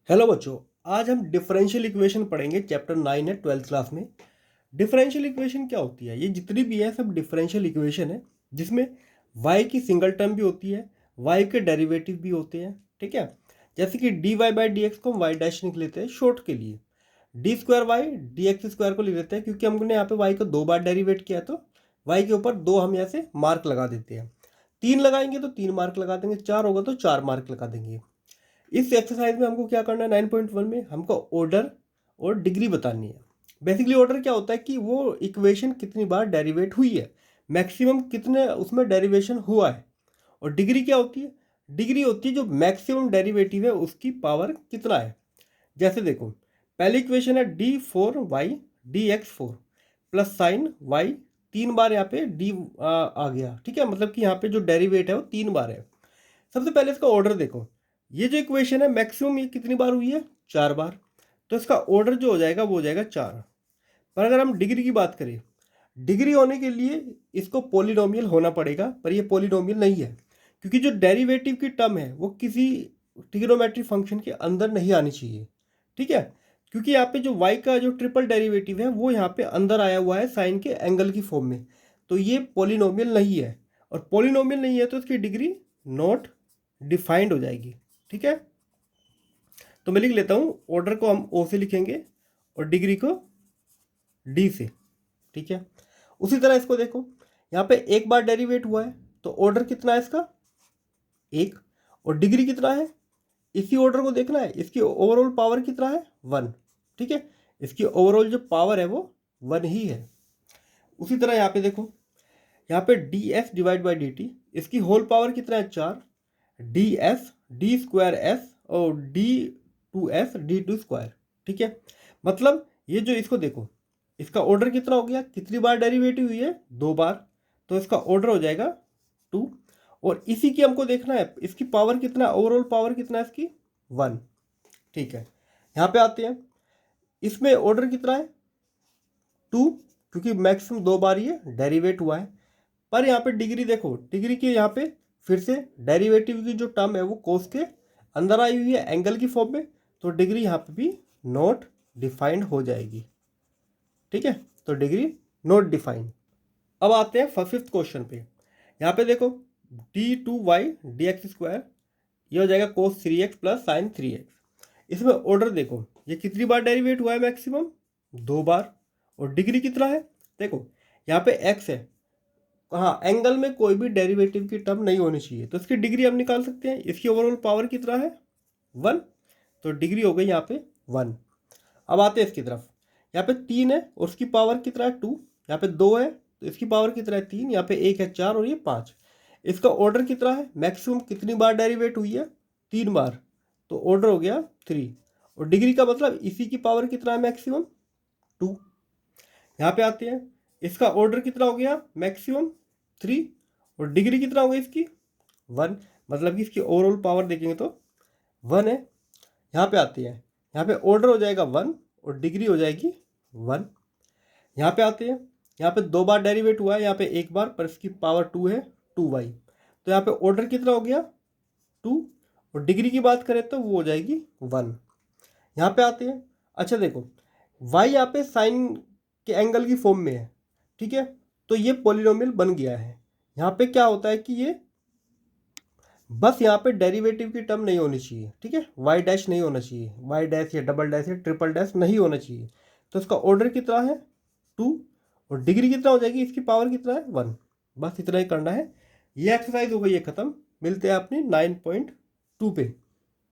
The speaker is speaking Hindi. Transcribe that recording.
हेलो बच्चों। आज हम डिफरेंशियल इक्वेशन पढ़ेंगे। चैप्टर 9 है 12th क्लास में। डिफरेंशियल इक्वेशन क्या होती है? ये जितनी भी है सब डिफरेंशियल इक्वेशन है, जिसमें y की सिंगल टर्म भी होती है, y के डेरिवेटिव भी होते हैं। ठीक है, जैसे कि dy बाई डी एक्स को हम y डैश लिख लेते हैं शॉर्ट के लिए, D square Y D X square को लिख लेते हैं क्योंकि हमने यहाँ पे y को 2 बार डेरिवेट किया, तो y के ऊपर 2 हम यहाँ से मार्क लगा देते हैं। 3 लगाएंगे तो 3 मार्क लगा देंगे, 4 होगा तो 4 मार्क लगा देंगे। इस एक्सरसाइज में हमको क्या करना है, 9.1 में हमको ऑर्डर और डिग्री बतानी है। बेसिकली ऑर्डर क्या होता है कि वो इक्वेशन कितनी बार डेरिवेट हुई है, मैक्सिमम कितने उसमें डेरिवेशन हुआ है। और डिग्री क्या होती है? डिग्री होती है जो मैक्सिमम डेरिवेटिव है उसकी पावर कितना है। जैसे देखो, पहली इक्वेशन है d4y dx4 plus sign y, 3 बार यहाँ पे d आ गया। ठीक है, मतलब कि यहाँ पे जो डेरिवेट है वो 3 बार है। सबसे पहले इसका ऑर्डर देखो, ये जो इक्वेशन है मैक्सिमम ये कितनी बार हुई है? 4 बार। तो इसका ऑर्डर जो हो जाएगा वो हो जाएगा 4। पर अगर हम डिग्री की बात करें, डिग्री होने के लिए इसको पॉलिनोमियल होना पड़ेगा, पर ये पॉलिनोमियल नहीं है क्योंकि जो डेरिवेटिव की टर्म है वो किसी ट्रिग्नोमेट्रिक फंक्शन के अंदर नहीं आनी चाहिए। ठीक है, क्योंकि यहाँ पे जो y का जो ट्रिपल डेरिवेटिव है वो यहाँ पे अंदर आया हुआ है साइन के एंगल की फॉर्म में, तो ये पॉलिनोमियल नहीं है। और पॉलिनोमियल नहीं है तो इसकी डिग्री नॉट डिफाइंड हो जाएगी। ठीक है, तो मैं लिख लेता हूँ, ऑर्डर को हम ओ से लिखेंगे और डिग्री को डी से। ठीक है, उसी तरह इसको देखो, यहाँ पे 1 बार डेरिवेट हुआ है तो ऑर्डर कितना है इसका? 1। और डिग्री कितना है? इसी ऑर्डर को देखना है, इसकी ओवरऑल पावर कितना है? 1। ठीक है, इसकी ओवरऑल जो पावर है वो 1 ही है। उसी तरह यहाँ पे देखो, यहाँ पे D S divide by D T, इसकी होल पावर कितना है? 4। D S D square S और डी टू स्क्वायर। ठीक है, मतलब ये जो इसको देखो, इसका ऑर्डर कितना हो गया? कितनी बार डेरिवेटिव हुई है? 2 बार, तो इसका ऑर्डर हो जाएगा 2। और इसी की हमको देखना है इसकी पावर कितना, ओवरऑल पावर कितना है इसकी? 1। ठीक है, यहाँ पे आते हैं, इसमें ऑर्डर कितना है? 2, क्योंकि मैक्सिमम 2 बार ये डेरिवेट हुआ है। पर यहाँ पे डिग्री देखो, डिग्री की यहाँ पे फिर से डेरिवेटिव की जो टर्म है वो कोस के अंदर आई हुई है एंगल की फॉर्म में, तो डिग्री यहाँ पे भी नॉट डिफाइंड हो जाएगी। ठीक है, तो डिग्री नॉट डिफाइंड। अब आते हैं फिफ्थ क्वेश्चन पे। यहाँ पे देखो, d2y dx स्क्वायर, ये हो जाएगा कोस 3x प्लस साइन 3x। इसमें ऑर्डर देखो, ये कितनी बार डेरिवेट हुआ है? मैक्सिमम 2 बार। और डिग्री कितना है? देखो यहाँ पे x है, हाँ एंगल में कोई भी डेरिवेटिव की टर्म नहीं होनी चाहिए, तो इसकी डिग्री हम निकाल सकते हैं। इसकी ओवरऑल पावर कितना है? 1, तो डिग्री हो गई यहाँ पे 1। अब आते हैं इसकी तरफ, यहाँ पे 3 है और उसकी पावर कितना है? 2। यहाँ पे 2 है तो इसकी पावर कितना है? 3। यहाँ पे 1 है 4 और ये 5। इसका ऑर्डर कितना है? मैक्सिमम कितनी बार डेरिवेट हुई है? 3 बार, तो ऑर्डर हो गया 3। और डिग्री का मतलब इसी की पावर कितना है? मैक्सिमम 2। यहाँ पे आते हैं, इसका ऑर्डर कितना हो गया? मैक्सिमम 3। और डिग्री कितना हो गया इसकी? 1, मतलब कि इसकी ओवरऑल पावर देखेंगे तो 1 है। यहाँ पे आते हैं, यहाँ पे ऑर्डर हो जाएगा 1 और डिग्री हो जाएगी 1। यहाँ पे आते हैं, यहाँ पे 2 बार डेरिवेट हुआ है, यहाँ पे 1 बार, पर इसकी पावर 2 है, 2y। तो यहाँ पे ऑर्डर कितना हो गया? 2। और डिग्री की बात करें तो वो हो जाएगी 1। यहाँ पे आते हैं, अच्छा देखो y यहाँ पे साइन के एंगल की फॉर्म में है। ठीक है, तो ये पॉलिनोमियल बन गया है। यहाँ पे क्या होता है कि ये बस यहाँ पे डेरिवेटिव की टर्म नहीं होनी चाहिए। ठीक है, वाई डैश नहीं होना चाहिए, वाई डैश या डबल डैश या ट्रिपल डैश नहीं होना चाहिए। तो इसका ऑर्डर कितना है? 2। और डिग्री कितना हो जाएगी? इसकी पावर कितना है? 1। बस इतना ही करना है। ये एक्सरसाइज हो गई है ख़त्म। मिलते हैं अपनी 9.2 पे।